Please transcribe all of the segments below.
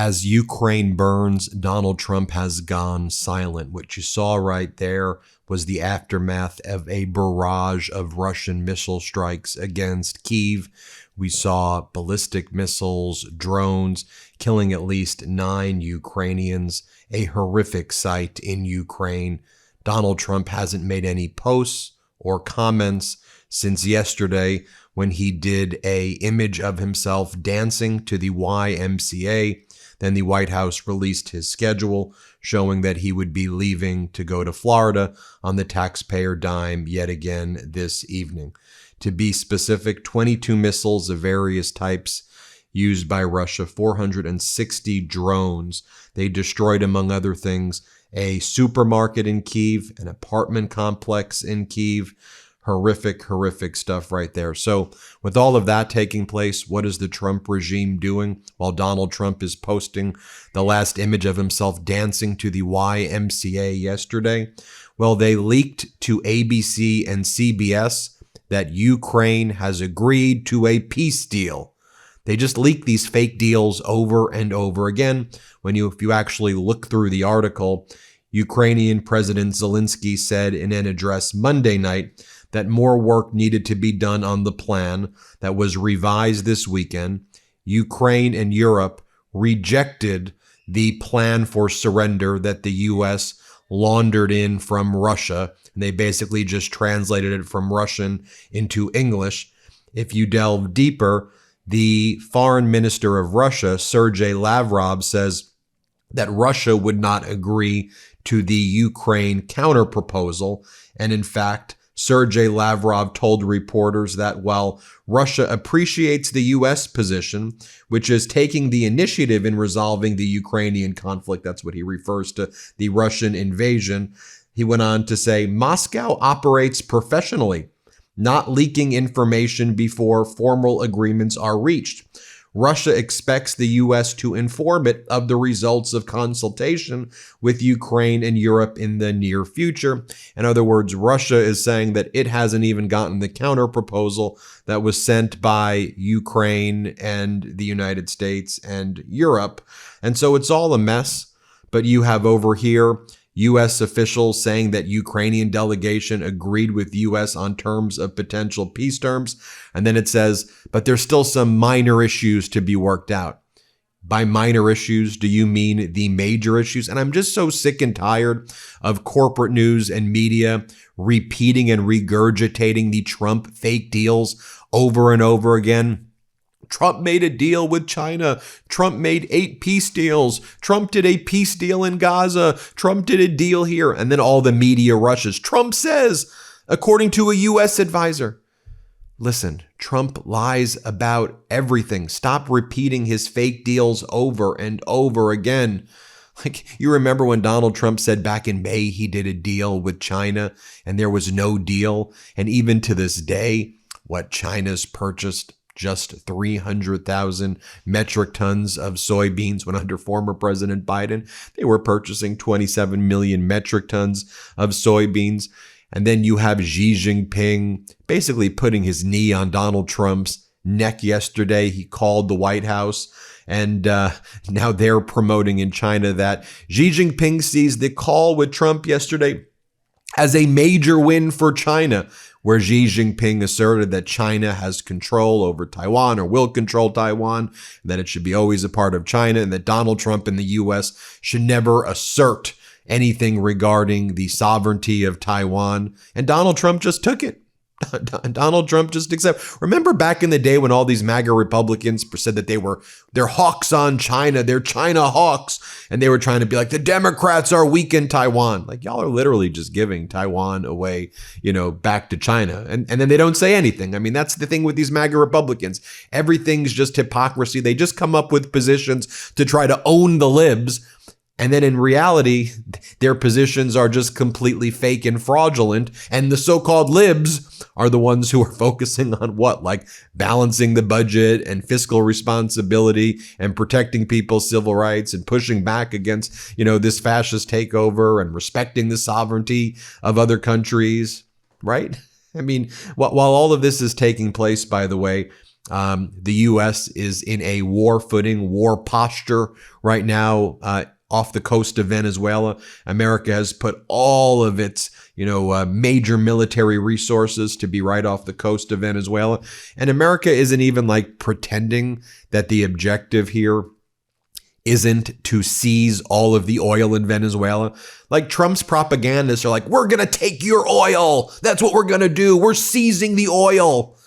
As Ukraine burns, Donald Trump has gone silent. What you saw right there was the aftermath of a barrage of Russian missile strikes against Kyiv. We saw ballistic missiles, drones, killing at least 9 Ukrainians, a horrific sight in Ukraine. Donald Trump hasn't made any posts or comments since yesterday when he did an image of himself dancing to the YMCA. Then the White House released his schedule, showing that he would be leaving to go to Florida on the taxpayer dime yet again this evening. To be specific, 22 missiles of various types used by Russia, 460 drones. They destroyed, among other things, a supermarket in Kyiv, an apartment complex in Kyiv. Horrific, horrific stuff right there. So with all of that taking place, what is the Trump regime doing while Donald Trump is posting the last image of himself dancing to the YMCA yesterday? Well, they leaked to ABC and CBS that Ukraine has agreed to a peace deal. They just leak these fake deals over and over again. If you actually look through the article, Ukrainian President Zelensky said in an address Monday night that more work needed to be done on the plan that was revised this weekend. Ukraine and Europe rejected the plan for surrender that the U.S. laundered in from Russia. And they basically just translated it from Russian into English. If you delve deeper, the foreign minister of Russia, Sergei Lavrov, says that Russia would not agree to the Ukraine counterproposal. And in fact, Sergei Lavrov told reporters that while Russia appreciates the U.S. position, which is taking the initiative in resolving the Ukrainian conflict, that's what he refers to, the Russian invasion, he went on to say, Moscow operates professionally, not leaking information before formal agreements are reached. Russia expects the U.S. to inform it of the results of consultation with Ukraine and Europe in the near future. In other words, Russia is saying that it hasn't even gotten the counterproposal that was sent by Ukraine and the United States and Europe. And so it's all a mess. But you have over here U.S. officials saying that Ukrainian delegation agreed with U.S. on terms of potential peace terms. And then it says, but there's still some minor issues to be worked out. By minor issues, do you mean the major issues? And I'm just so sick and tired of corporate news and media repeating and regurgitating the Trump fake deals over and over again. Trump made a deal with China. Trump made 8 peace deals. Trump did a peace deal in Gaza. Trump did a deal here. And then all the media rushes. Trump says, according to a U.S. advisor. Listen, Trump lies about everything. Stop repeating his fake deals over and over again. Like, you remember when Donald Trump said back in May he did a deal with China and there was no deal. And even to this day, China's purchased just 300,000 metric tons of soybeans when under former President Biden. They were purchasing 27 million metric tons of soybeans. And then you have Xi Jinping basically putting his knee on Donald Trump's neck yesterday. He called the White House. And now they're promoting in China that Xi Jinping sees the call with Trump yesterday as a major win for China, where Xi Jinping asserted that China has control over Taiwan or will control Taiwan, that it should be always a part of China, and that Donald Trump and the U.S. should never assert anything regarding the sovereignty of Taiwan. And Donald Trump just took it. Donald Trump just accepted. Remember back in the day when all these MAGA Republicans said that they're hawks on China, they're China hawks, and they were trying to be like, the Democrats are weak in Taiwan. Like, y'all are literally just giving Taiwan away, back to China. And then they don't say anything. I mean, that's the thing with these MAGA Republicans. Everything's just hypocrisy. They just come up with positions to try to own the libs. And then in reality, their positions are just completely fake and fraudulent. And the so-called libs are the ones who are focusing on what? Like balancing the budget and fiscal responsibility and protecting people's civil rights and pushing back against, this fascist takeover and respecting the sovereignty of other countries, right? I mean, while all of this is taking place, by the way, The U.S. is in a war footing, war posture right now off the coast of Venezuela. America has put all of its, major military resources to be right off the coast of Venezuela. And America isn't even like pretending that the objective here isn't to seize all of the oil in Venezuela. Like Trump's propagandists are like, we're going to take your oil. That's what we're going to do. We're seizing the oil.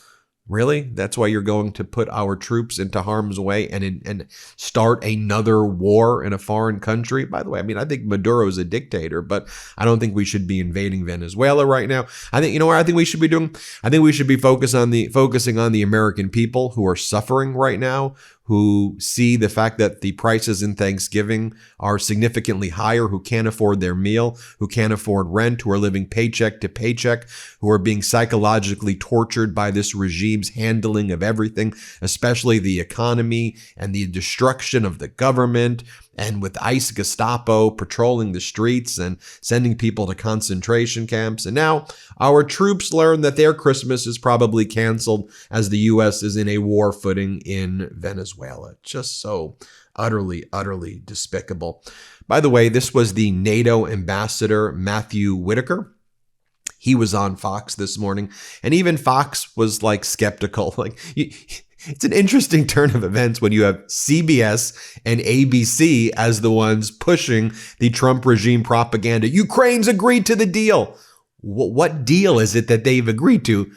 Really? That's why you're going to put our troops into harm's way and start another war in a foreign country? By the way, I think Maduro is a dictator, but I don't think we should be invading Venezuela right now. I think, what I think we should be doing? I think we should be focusing on the American people who are suffering right now, who see the fact that the prices in Thanksgiving are significantly higher, who can't afford their meal, who can't afford rent, who are living paycheck to paycheck, who are being psychologically tortured by this regime's handling of everything, especially the economy and the destruction of the government, and with ICE Gestapo patrolling the streets and sending people to concentration camps. And now our troops learn that their Christmas is probably canceled as the U.S. is in a war footing in Venezuela. Just so utterly, utterly despicable. By the way, this was the NATO ambassador, Matthew Whitaker. He was on Fox this morning, and even Fox was like skeptical. It's an interesting turn of events when you have CBS and ABC as the ones pushing the Trump regime propaganda. Ukraine's agreed to the deal. What deal is it that they've agreed to?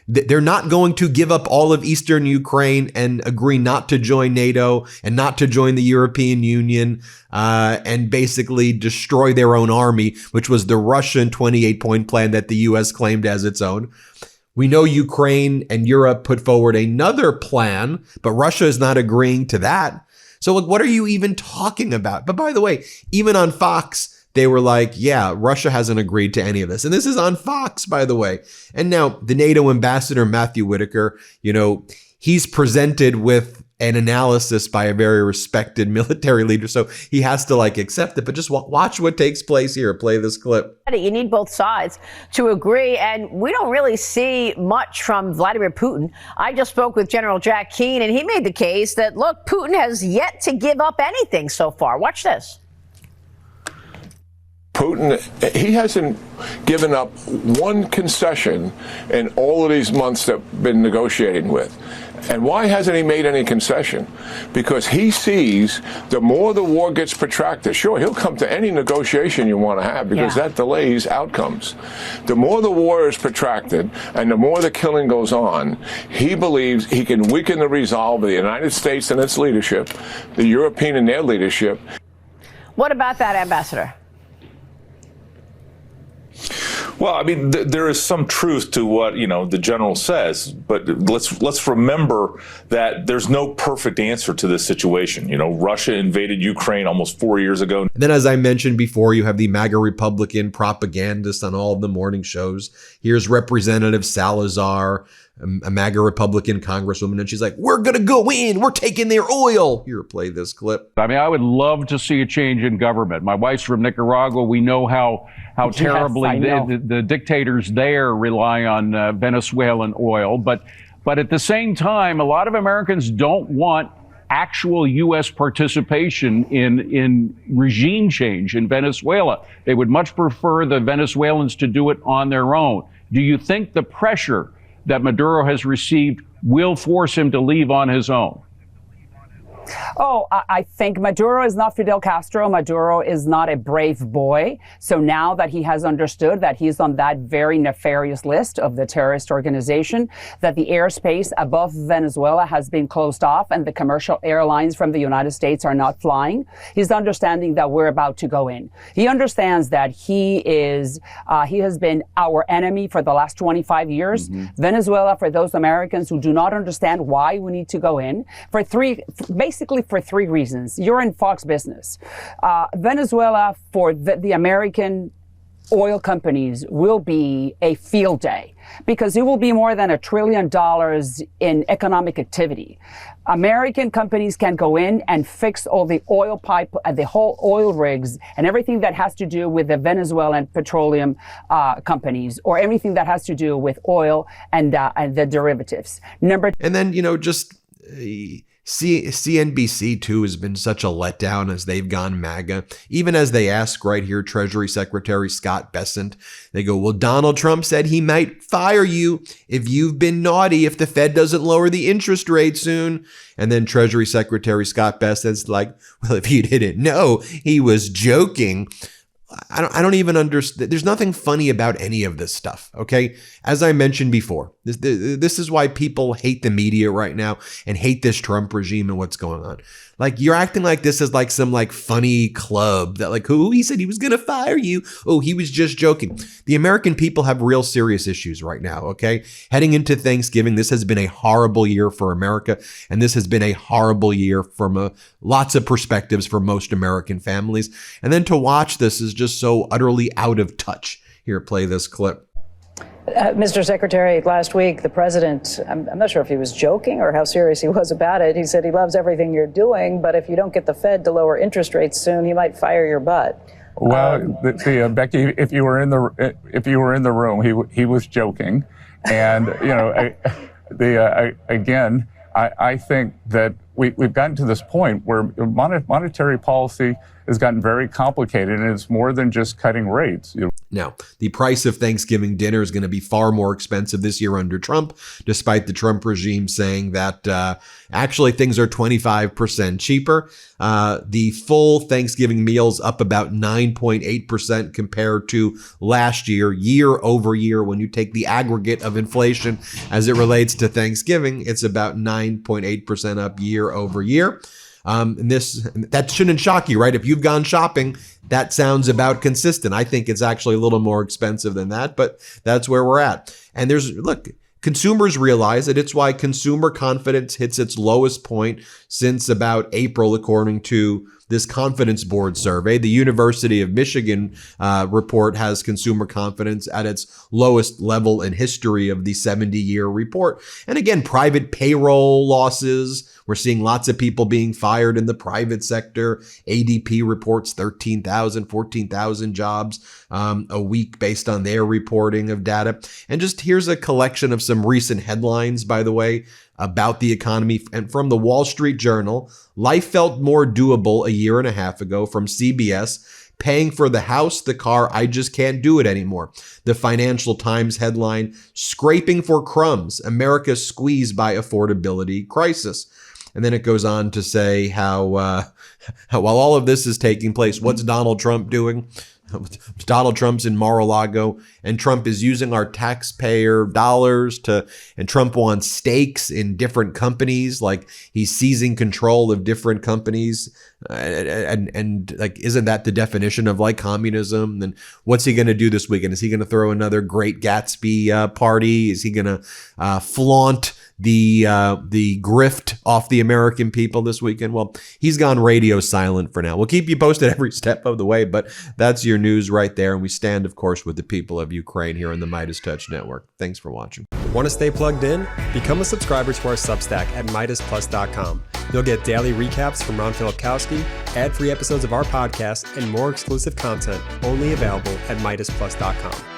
They're not going to give up all of Eastern Ukraine and agree not to join NATO and not to join the European Union and basically destroy their own army, which was the Russian 28-point plan that the U.S. claimed as its own. We know Ukraine and Europe put forward another plan, but Russia is not agreeing to that. So look, what are you even talking about? But by the way, even on Fox, they were like, yeah, Russia hasn't agreed to any of this. And this is on Fox, by the way. And now the NATO ambassador, Matthew Whitaker, he's presented with an analysis by a very respected military leader. So he has to accept it. But just watch what takes place here. Play this clip. You need both sides to agree. And we don't really see much from Vladimir Putin. I just spoke with General Jack Keane, and he made the case that, look, Putin has yet to give up anything so far. Watch this. Putin, he hasn't given up one concession in all of these months that we've been negotiating with. And why hasn't he made any concession? Because he sees the more the war gets protracted, sure, he'll come to any negotiation you want to have because that delays outcomes. The more the war is protracted and the more the killing goes on, he believes he can weaken the resolve of the United States and its leadership, the European and their leadership. What about that, Ambassador? Well, there is some truth to what, the general says, but let's remember that there's no perfect answer to this situation. Russia invaded Ukraine almost 4 years ago. And then, as I mentioned before, you have the MAGA Republican propagandists on all of the morning shows. Here's Representative Salazar, a MAGA Republican congresswoman, and she's like, we're going to go in. We're taking their oil. Here, play this clip. I would love to see a change in government. My wife's from Nicaragua. We know how terribly the dictators there rely on Venezuelan oil. But at the same time, a lot of Americans don't want actual U.S. participation in regime change in Venezuela. They would much prefer the Venezuelans to do it on their own. Do you think the pressure that Maduro has received will force him to leave on his own? Oh, I think Maduro is not Fidel Castro. Maduro is not a brave boy. So now that he has understood that he's on that very nefarious list of the terrorist organization, that the airspace above Venezuela has been closed off and the commercial airlines from the United States are not flying, he's understanding that we're about to go in. He understands that he has been our enemy for the last 25 years. Mm-hmm. Venezuela, for those Americans who do not understand why we need to go in, basically for three reasons. You're in Fox business. Venezuela, for the American oil companies will be a field day, because it will be more than $1 trillion in economic activity. American companies can go in and fix all the oil pipe, the whole oil rigs, and everything that has to do with the Venezuelan petroleum companies, or everything that has to do with oil and the derivatives. And then, just CNBC too has been such a letdown as they've gone MAGA. Even as they ask right here, Treasury Secretary Scott Bessent, they go, well, Donald Trump said he might fire you if you've been naughty, if the Fed doesn't lower the interest rate soon. And then Treasury Secretary Scott Bessent's like, well, if you didn't know, he was joking. I don't even understand. There's nothing funny about any of this stuff, okay? As I mentioned before, this is why people hate the media right now and hate this Trump regime and what's going on. Like, you're acting like this is like some like funny club that like, who he said he was going to fire you. Oh, he was just joking. The American people have real serious issues right now, okay? Heading into Thanksgiving, this has been a horrible year for America, and this has been a horrible year from lots of perspectives for most American families. And then to watch this is just so utterly out of touch. Here, play this clip. Mr. Secretary, last week, the president, I'm not sure if he was joking or how serious he was about it. He said he loves everything you're doing, but if you don't get the Fed to lower interest rates soon, he might fire your butt. Well, Becky, if you were in the room, he was joking, and again, I think that we've gotten to this point where monetary policy has gotten very complicated, and it's more than just cutting rates. Now, the price of Thanksgiving dinner is going to be far more expensive this year under Trump, despite the Trump regime saying that actually things are 25% cheaper. The full Thanksgiving meals up about 9.8% compared to last year over year. When you take the aggregate of inflation as it relates to Thanksgiving, it's about 9.8% up year over year. And that shouldn't shock you, right? If you've gone shopping, that sounds about consistent. I think it's actually a little more expensive than that, but that's where we're at. And consumers realize that. It's why consumer confidence hits its lowest point since about April, according to this Confidence Board survey. The University of Michigan report has consumer confidence at its lowest level in history of the 70-year report. And again, private payroll losses. We're seeing lots of people being fired in the private sector. ADP reports 13,000, 14,000 jobs a week based on their reporting of data. And just here's a collection of some recent headlines, by the way, about the economy. And from the Wall Street Journal, life felt more doable a year and a half ago. From CBS, paying for the house, the car, I just can't do it anymore. The Financial Times headline, scraping for crumbs, America squeezed by affordability crisis. And then it goes on to say how while all of this is taking place, what's Donald Trump doing? Donald Trump's in Mar-a-Lago, and Trump is using our taxpayer dollars and Trump wants stakes in different companies, like he's seizing control of different companies. And like, isn't that the definition of like communism? And what's he going to do this weekend? Is he going to throw another Great Gatsby party? Is he going to flaunt the grift off the American people this weekend? Well, he's gone radio silent for now. We'll keep you posted every step of the way, but that's your news right there. And we stand, of course, with the people of Ukraine here on the MeidasTouch Network. Thanks for watching. Want to stay plugged in? Become a subscriber to our Substack at MeidasPlus.com. You'll get daily recaps from Ron Filipkowski, ad-free episodes of our podcast, and more exclusive content only available at MeidasPlus.com.